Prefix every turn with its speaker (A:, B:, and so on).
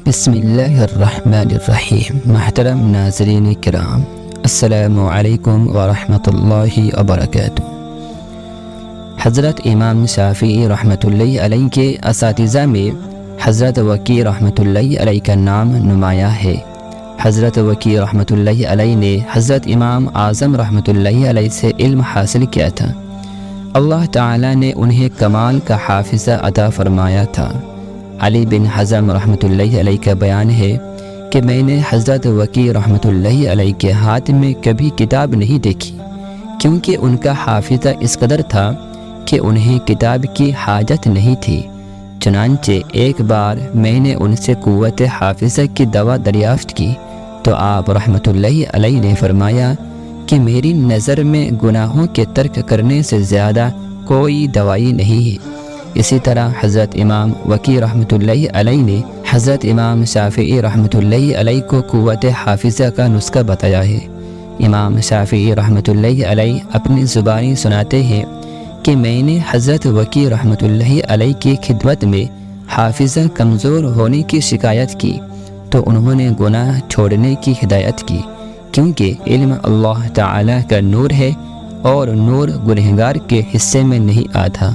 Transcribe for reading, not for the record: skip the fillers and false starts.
A: بسم اللہ الرحمن الرحیم۔ محترم ناظرین کرام، السلام علیکم ورحمۃ اللہ وبرکاتہ۔ حضرت امام شافعی رحمۃ اللہ علیہ کے اساتذہ میں حضرت وکیع رحمۃ اللہ علیہ کا نام نمایاں ہے۔ حضرت وکیع رحمۃ اللہ علیہ نے حضرت امام اعظم رحمۃ اللہ علیہ سے علم حاصل کیا تھا۔ اللہ تعالیٰ نے انہیں کمال کا حافظہ عطا فرمایا تھا۔ علی بن حزم رحمۃ اللہ علیہ کا بیان ہے کہ میں نے حضرت وکیع رحمۃ اللہ علیہ کے ہاتھ میں کبھی کتاب نہیں دیکھی، کیونکہ ان کا حافظہ اس قدر تھا کہ انہیں کتاب کی حاجت نہیں تھی۔ چنانچہ ایک بار میں نے ان سے قوت حافظہ کی دوا دریافت کی تو آپ رحمۃ اللہ علیہ نے فرمایا کہ میری نظر میں گناہوں کے ترک کرنے سے زیادہ کوئی دوائی نہیں ہے۔ اسی طرح حضرت امام وکیع رحمۃ اللہ علیہ نے حضرت امام شافعی رحمۃ اللہ علیہ کو قوت حافظہ کا نسخہ بتایا ہے۔ امام شافعی رحمۃ اللہ علیہ اپنی زبانی سناتے ہیں کہ میں نے حضرت وکیع رحمۃ اللہ علیہ کی خدمت میں حافظہ کمزور ہونے کی شکایت کی تو انہوں نے گناہ چھوڑنے کی ہدایت کی، کیونکہ علم اللہ تعالیٰ کا نور ہے اور نور گنہگار کے حصے میں نہیں آتا۔